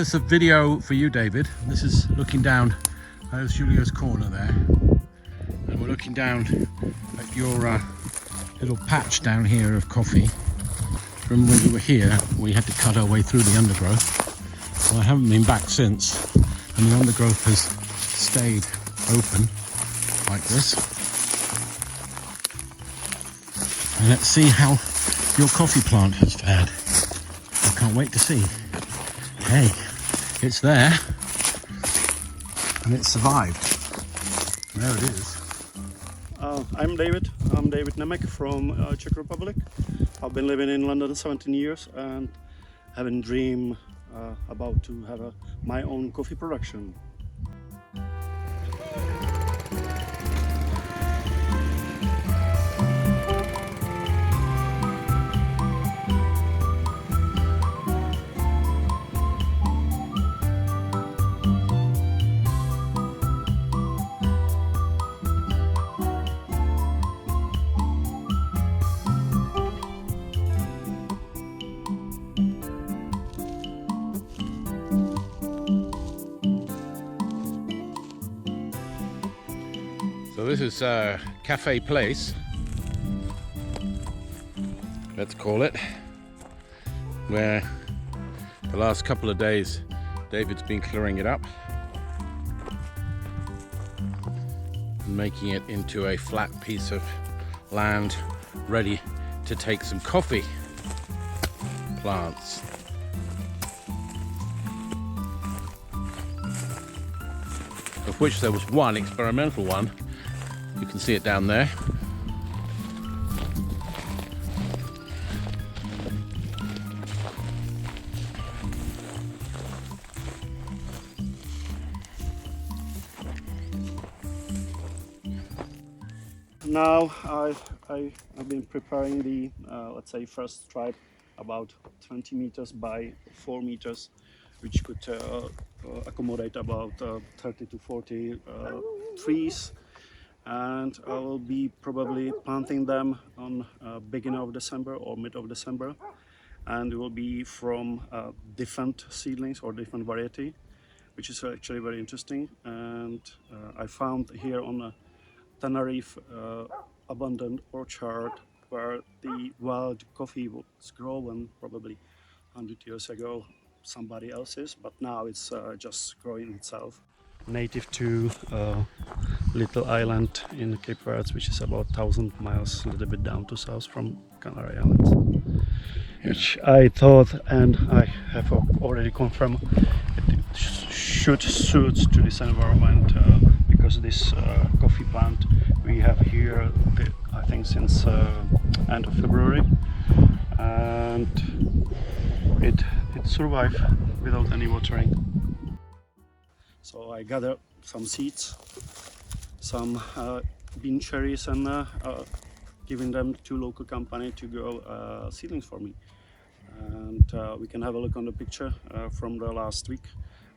here's a video for you, David. This is looking down. There's Julio's corner there, and we're looking down at your little patch down here of coffee. From when we were here, we had to cut our way through the undergrowth. Well, I haven't been back since, and the undergrowth has stayed open like this. And let's see how your coffee plant has fared. I can't wait to see. Hey, it's there, and it survived. There it is. I'm David Nemec from Czech Republic. I've been living in London 17 years and having a dream about to have my own coffee production. So this is a cafe place, let's call it, where the last couple of days David's been clearing it up and making it into a flat piece of land ready to take some coffee plants. Of which there was one experimental one. You can see it down there. Now I've been preparing the let's say first stripe, about 20 meters by 4 meters, which could accommodate about 30 to 40 trees. And I will be probably planting them on beginning of December or mid of December, and it will be from different seedlings or different variety, which is actually very interesting. And I found here on Tenerife abundant orchard where the wild coffee was grown probably 100 years ago somebody else's, but now it's just growing itself. Native to little island in Cape Verde, which is about 1,000 miles, a little bit down to south from Canary Island. Which I thought, and I have already confirmed, it should suit to this environment because this coffee plant we have here, I think since end of February, and it survived without any watering. So I gathered some seeds, some bean cherries, and giving them to local company to grow seedlings for me. And we can have a look on the picture from the last week.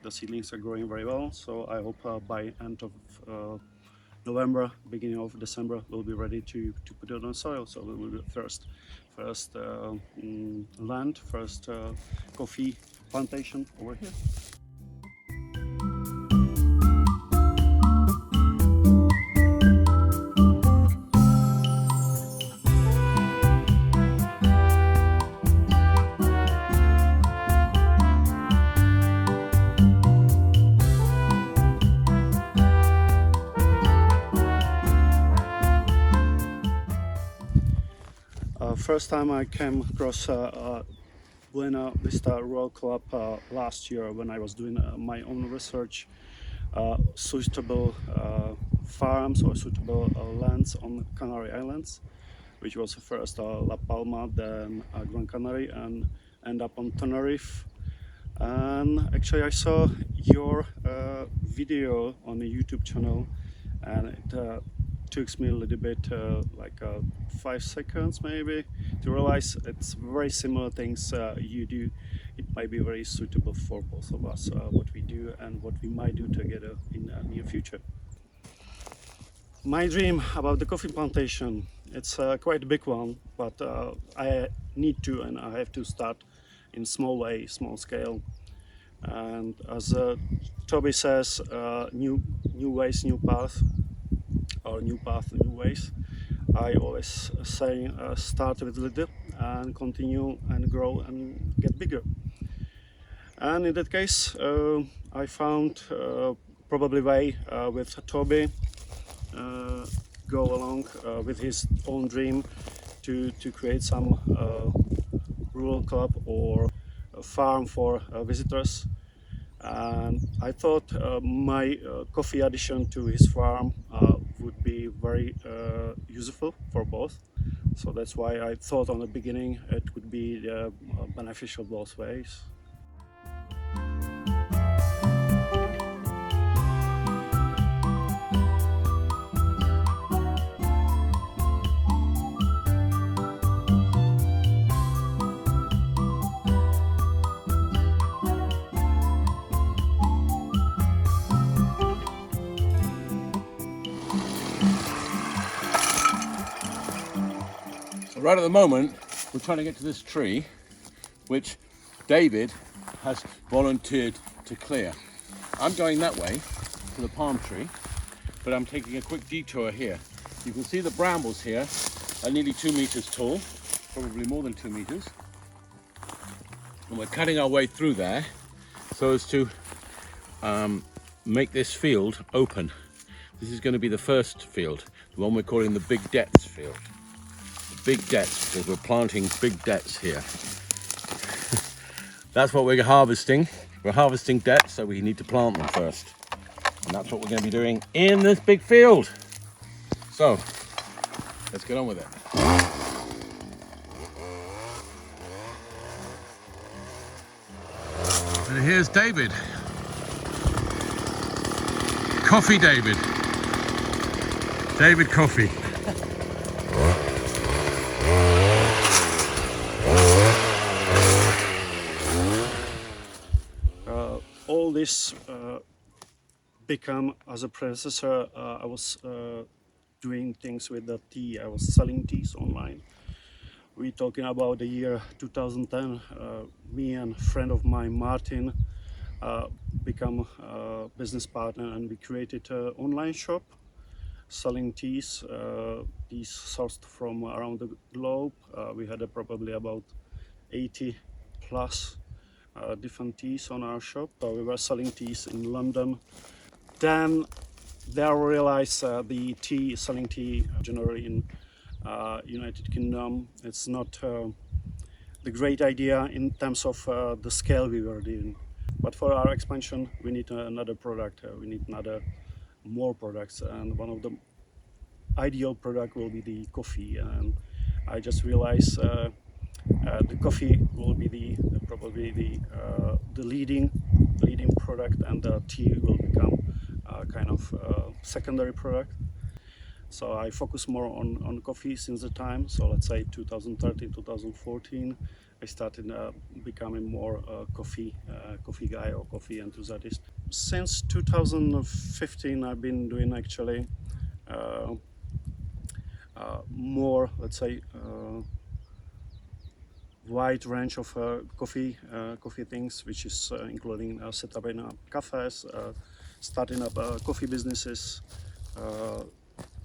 The seedlings are growing very well, so I hope by end of November, beginning of December, we'll be ready to put it on soil. So we will be first land, first coffee plantation over here. First time I came across Buenavista Rural Club last year when I was doing my own research, suitable farms or suitable lands on Canary Islands, which was first La Palma, then Gran Canaria, and end up on Tenerife. And actually I saw your video on the YouTube channel, and it took me a little bit like 5 seconds maybe to realize it's very similar things you do. It might be very suitable for both of us, what we do and what we might do together in the near future. My dream about the coffee plantation, it's quite a big one, but I need to and I have to start in small way, small scale. And as Toby says, new ways, new path, or new path, new ways. I always say start with little and continue and grow and get bigger. And in that case, I found probably way with Toby go along with his own dream to create some rural club or a farm for visitors. And I thought my coffee addition to his farm would be very useful for both. So that's why I thought on the beginning it would be beneficial both ways. Right at the moment, we're trying to get to this tree, which David has volunteered to clear. I'm going that way to the palm tree, but I'm taking a quick detour here. You can see the brambles here are nearly 2 meters tall, probably more than 2 meters. And we're cutting our way through there so as to make this field open. This is going to be the first field, the one we're calling the Big Debts field. Big debts, because we're planting big debts here. That's what we're harvesting. We're harvesting debts, so we need to plant them first. And that's what we're going to be doing in this big field. So, let's get on with it. And here's David. Coffee David. David Coffee. All this become as a predecessor. I was doing things with the tea. I was selling teas online. We're talking about the year 2010. Me and a friend of mine, Martin, become a business partner, and we created an online shop selling teas. Teas sourced from around the globe. We had probably about 80 plus different teas on our shop. We were selling teas in London. Then I realized the selling tea generally in United Kingdom, it's not the great idea in terms of the scale we were doing. But for our expansion, we need another product. We need more products, and one of the ideal product will be the coffee. And I just realized the coffee will be probably the leading product, and the tea will become kind of secondary product. So I focus more on coffee since the time. So let's say 2013, 2014, I started becoming more coffee guy or coffee enthusiast. Since 2015, I've been doing actually more, let's say, wide range of coffee things, which is including setting up cafes, starting up coffee businesses,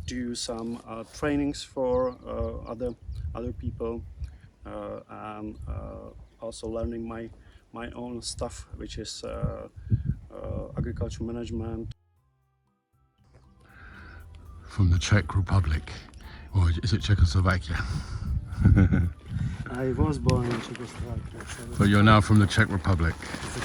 do some trainings for other people, and also learning my own stuff, which is agriculture management. From the Czech Republic, or is it Czechoslovakia? I was born in Czechoslovakia. But you're now from the Czech Republic. It's a